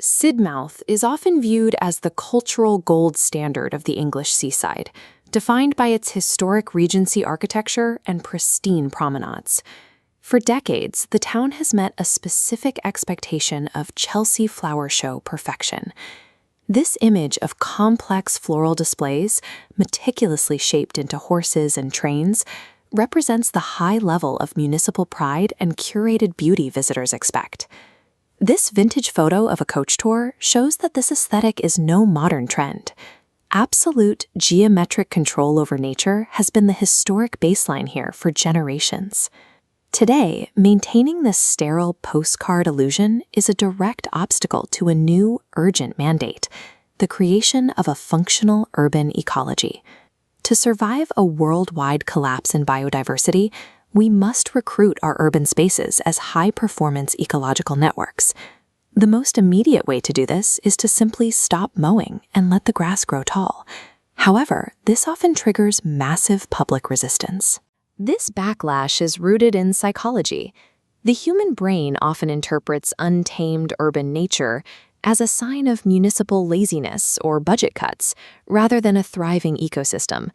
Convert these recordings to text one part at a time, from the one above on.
Sidmouth is often viewed as the cultural gold standard of the English seaside, defined by its historic Regency architecture and pristine promenades. For decades, the town has met a specific expectation of Chelsea flower show perfection. This image of complex floral displays, meticulously shaped into horses and trains, represents the high level of municipal pride and curated beauty visitors expect. This vintage photo of a coach tour shows that this aesthetic is no modern trend. Absolute geometric control over nature has been the historic baseline here for generations. Today, maintaining this sterile postcard illusion is a direct obstacle to a new, urgent mandate: the creation of a functional urban ecology. To survive a worldwide collapse in biodiversity, we must recruit our urban spaces as high-performance ecological networks. The most immediate way to do this is to simply stop mowing and let the grass grow tall. However, this often triggers massive public resistance. This backlash is rooted in psychology. The human brain often interprets untamed urban nature as a sign of municipal laziness or budget cuts, rather than a thriving ecosystem.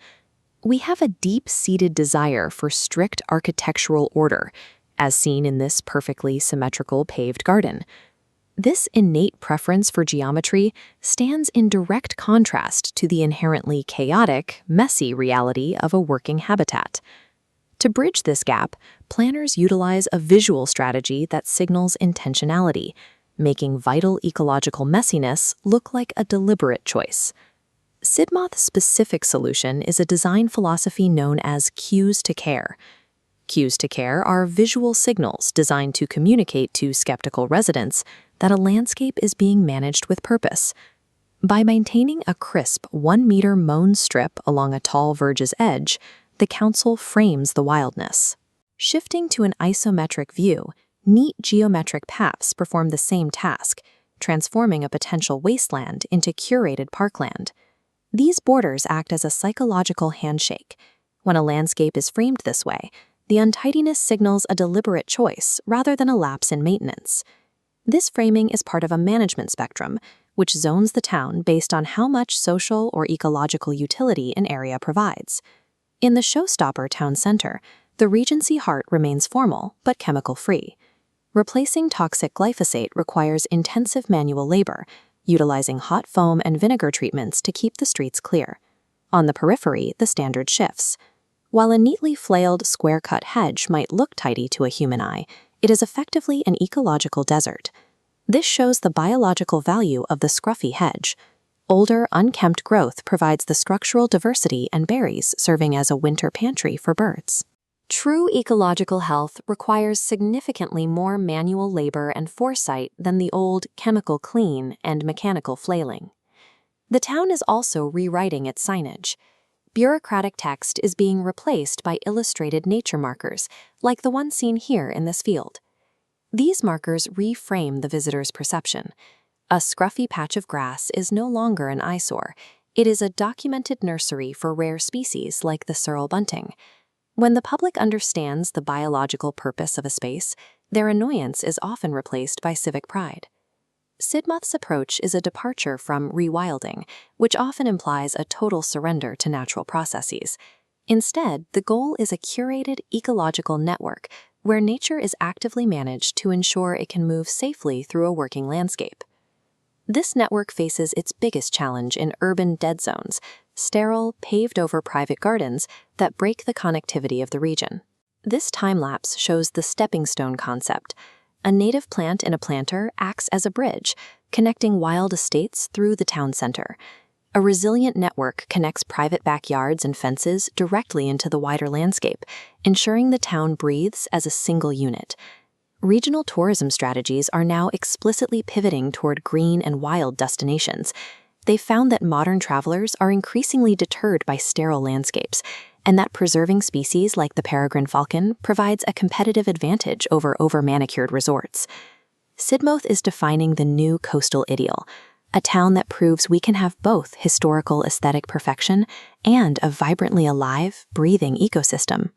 We have a deep-seated desire for strict architectural order, as seen in this perfectly symmetrical paved garden. This innate preference for geometry stands in direct contrast to the inherently chaotic, messy reality of a working habitat. To bridge this gap, planners utilize a visual strategy that signals intentionality, making vital ecological messiness look like a deliberate choice. Sidmouth's specific solution is a design philosophy known as cues to care. Cues to care are visual signals designed to communicate to skeptical residents that a landscape is being managed with purpose. By maintaining a crisp 1-meter mown strip along a tall verge's edge, the council frames the wildness. Shifting to an isometric view, neat geometric paths perform the same task, transforming a potential wasteland into curated parkland. These borders act as a psychological handshake. When a landscape is framed this way, the untidiness signals a deliberate choice rather than a lapse in maintenance. This framing is part of a management spectrum, which zones the town based on how much social or ecological utility an area provides. In the showstopper town center, the Regency heart remains formal but chemical-free. Replacing toxic glyphosate requires intensive manual labor, utilizing hot foam and vinegar treatments to keep the streets clear. On the periphery, the standard shifts. While a neatly flailed, square-cut hedge might look tidy to a human eye, it is effectively an ecological desert. This shows the biological value of the scruffy hedge. Older, unkempt growth provides the structural diversity and berries, serving as a winter pantry for birds. True ecological health requires significantly more manual labor and foresight than the old chemical clean and mechanical flailing. The town is also rewriting its signage. Bureaucratic text is being replaced by illustrated nature markers, like the one seen here in this field. These markers reframe the visitor's perception. A scruffy patch of grass is no longer an eyesore. It is a documented nursery for rare species like the sorrel bunting. When the public understands the biological purpose of a space, their annoyance is often replaced by civic pride. Sidmouth's approach is a departure from rewilding, which often implies a total surrender to natural processes. Instead, the goal is a curated ecological network where nature is actively managed to ensure it can move safely through a working landscape. This network faces its biggest challenge in urban dead zones, sterile, paved-over private gardens that break the connectivity of the region. This time-lapse shows the stepping stone concept. A native plant in a planter acts as a bridge, connecting wild estates through the town center. A resilient network connects private backyards and fences directly into the wider landscape, ensuring the town breathes as a single unit. Regional tourism strategies are now explicitly pivoting toward green and wild destinations. They've found that modern travelers are increasingly deterred by sterile landscapes, and that preserving species like the peregrine falcon provides a competitive advantage over manicured resorts. Sidmouth is defining the new coastal idyll, a town that proves we can have both historical aesthetic perfection and a vibrantly alive, breathing ecosystem.